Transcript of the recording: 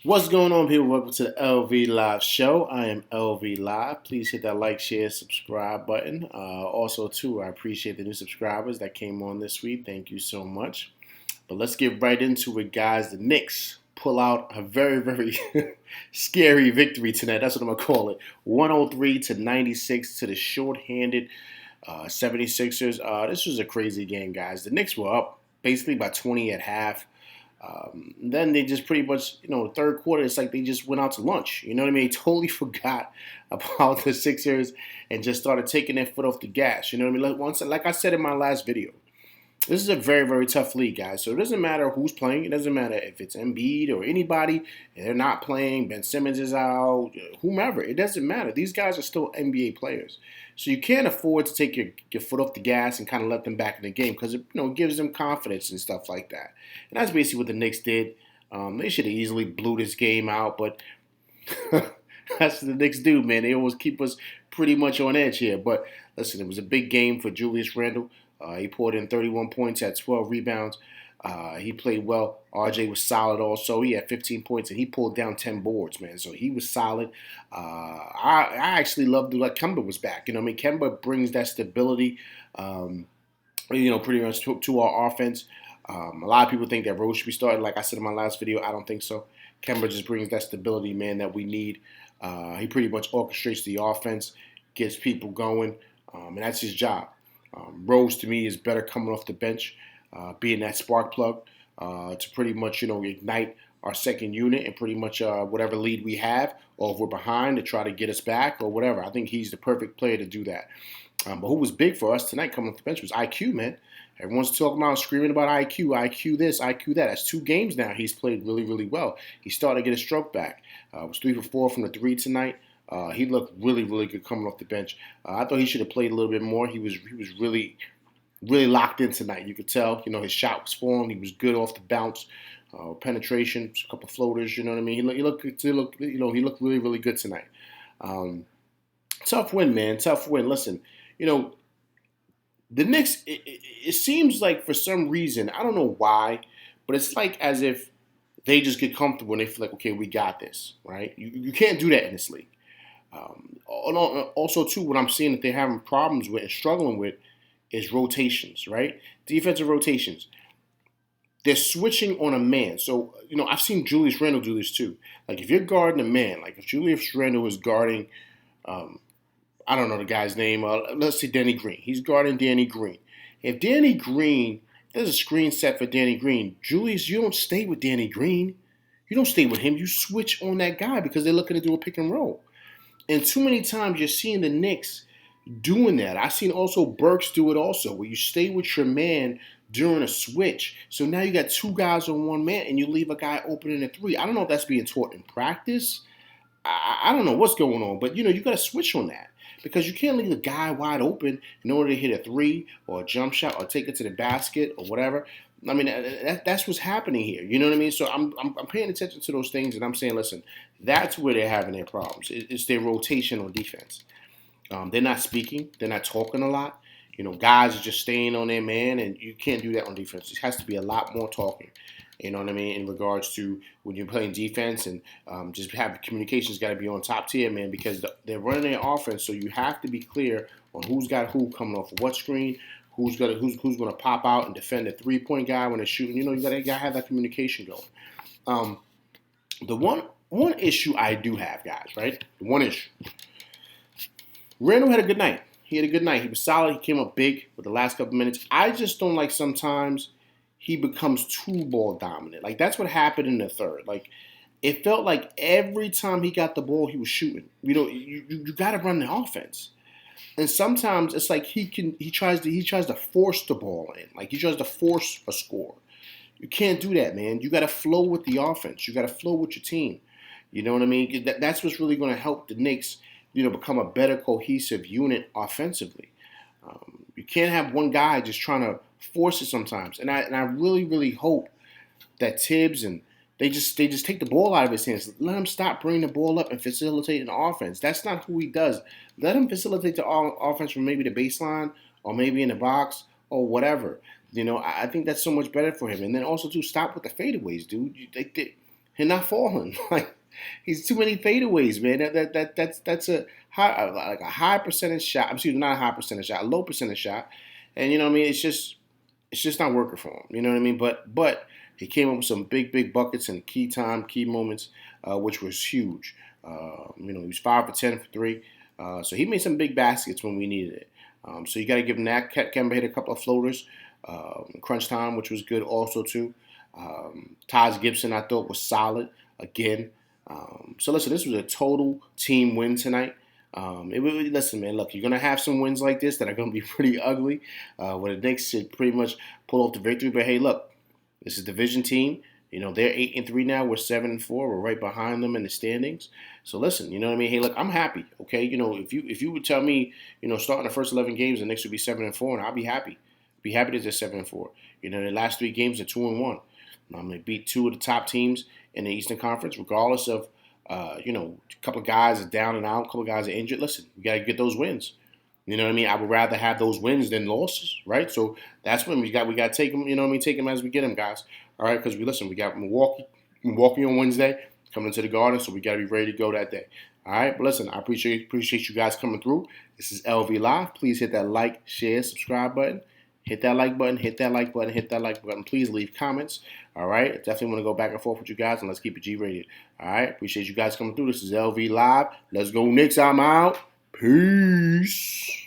What's going on, people? Welcome to the LV Live Show. I am LV Live. Please hit that like, share, subscribe button. Also, too, I appreciate the new subscribers that came on this week. Thank you so much. But let's get right into it, guys. The Knicks pull out a very, very scary victory tonight. That's what I'm going to call it. 103 to 96 to the short-handed 76ers. This was a crazy game, guys. The Knicks were up basically by 20 at half. Then they just pretty much, the third quarter, it's like they just went out to lunch. You know what I mean? They totally forgot about the Sixers and just started taking their foot off the gas. You know what I mean? Like I said in my last video, this is a very, very tough league, guys. So it doesn't matter who's playing. It doesn't matter if it's Embiid or anybody. They're not playing. Ben Simmons is out. Whomever. It doesn't matter. These guys are still NBA players. So you can't afford to take your foot off the gas and kind of let them back in the game because it gives them confidence and stuff like that. And that's basically what the Knicks did. They should have easily blew this game out, but that's what the Knicks do, man. They always keep us pretty much on edge here. But listen, it was a big game for Julius Randle. He poured in 31 points, had 12 rebounds. He played well. RJ was solid also. He had 15 points, and he pulled down 10 boards, man. So he was solid. I actually loved like Kemba was back. You know what I mean? Kemba brings that stability, pretty much to our offense. A lot of people think that Rose should be starting. Like I said in my last video, I don't think so. Kemba just brings that stability, man, that we need. He pretty much orchestrates the offense, gets people going, and that's his job. Rose, to me, is better coming off the bench, being that spark plug to pretty much, ignite our second unit and pretty much whatever lead we have, or if we're behind, to try to get us back or whatever. I think he's the perfect player to do that. But who was big for us tonight coming off the bench was IQ, man. Everyone's talking about, screaming about IQ, IQ this, IQ that. That's 2 games now he's played really, really well. He started to get his stroke back. Was 3 for 4 from the 3 tonight. He looked really, really good coming off the bench. I thought he should have played a little bit more. He was really, really locked in tonight. You could tell, his shot was falling. He was good off the bounce, penetration, a couple floaters. You know what I mean? He looked really, really good tonight. Tough win, man. Tough win. Listen, the Knicks. It seems like for some reason, I don't know why, but it's like as if they just get comfortable and they feel like, okay, we got this, right? You can't do that in this league. Also, too, what I'm seeing that they're having problems with and struggling with is rotations, right? Defensive rotations. They're switching on a man. So, I've seen Julius Randle do this too. Like, if you're guarding a man, like if Julius Randle is guarding, I don't know the guy's name, let's say Danny Green. He's guarding Danny Green. If Danny Green, there's a screen set for Danny Green. Julius, you don't stay with Danny Green. You don't stay with him. You switch on that guy because they're looking to do a pick and roll. And too many times you're seeing the Knicks doing that. I've seen also Burks do it also, where you stay with your man during a switch. So now you got 2 guys on 1 man and you leave a guy open in a 3. I don't know if that's being taught in practice. I don't know what's going on, but you got to switch on that because you can't leave a guy wide open in order to hit a 3 or a jump shot or take it to the basket or whatever. I mean, that's what's happening here. You know what I mean? So I'm paying attention to those things, and I'm saying, listen, that's where they're having their problems. It's their rotation on defense. They're not speaking. They're not talking a lot. Guys are just staying on their man, and you can't do that on defense. It has to be a lot more talking. You know what I mean? In regards to when you're playing defense and just have communication's got to be on top tier, man, because they're running their offense. So you have to be clear on who's got who coming off of what screen, who's gonna pop out and defend the 3-point guy when they're shooting. You gotta have that communication going. The one issue I do have, guys, right? The one issue. Randall had a good night. He had a good night. He was solid. He came up big with the last couple minutes. I just don't like sometimes he becomes too ball dominant. Like that's what happened in the third. Like it felt like every time he got the ball, he was shooting. You got to run the offense. And sometimes it's like he tries to force the ball in. Like he tries to force a score. You can't do that, man. You got to flow with the offense. You got to flow with your team. You know what I mean? That's what's really going to help the Knicks, become a better cohesive unit offensively. You can't have one guy just trying to force it sometimes. And I really, really hope that Tibbs and they just take the ball out of his hands. Let him stop bringing the ball up and facilitating the offense. That's not who he does. Let him facilitate the offense from maybe the baseline or maybe in the box or whatever. I think that's so much better for him. And then also, too, stop with the fadeaways, dude. and not falling. Like he's too many fadeaways, man. That's a high like a high percentage shot. Excuse me, not a high percentage shot, a low percentage shot. And you know what I mean? It's just not working for him. You know what I mean? But he came up with some big buckets in key time, key moments, which was huge. He was 5 for 10 for three, so he made some big baskets when we needed it. So you got to give him that. Kemba hit a couple of floaters, crunch time, which was good also too. Taj Gibson I thought was solid again. So listen, this was a total team win tonight. Listen, man. Look, you're gonna have some wins like this that are gonna be pretty ugly. Where the Knicks should pretty much pull off the victory. But hey, look, this is a division team. They're 8-3 now. We're 7-4. We're right behind them in the standings. So listen, you know what I mean. Hey, look, I'm happy. Okay, if you would tell me, starting the first 11 games, the Knicks would be 7-4, and I'll be happy. Be happy that they're 7-4. The last 3 games are 2-1. They beat 2 of the top teams in the Eastern Conference, regardless of a couple of guys are down and out, a couple of guys are injured. Listen, we got to get those wins. You know what I mean? I would rather have those wins than losses, right? So that's when we got to take them. You know what I mean? Take them as we get them, guys. All right, because we got Milwaukee on Wednesday coming into the Garden, so we got to be ready to go that day. All right, but listen, I appreciate you guys coming through. This is LV Live. Please hit that like, share, subscribe button. Hit that like button. Hit that like button. Hit that like button. Please leave comments. All right, definitely want to go back and forth with you guys, and let's keep it G-rated. All right, appreciate you guys coming through. This is LV Live. Let's go Knicks. I'm out. Peace.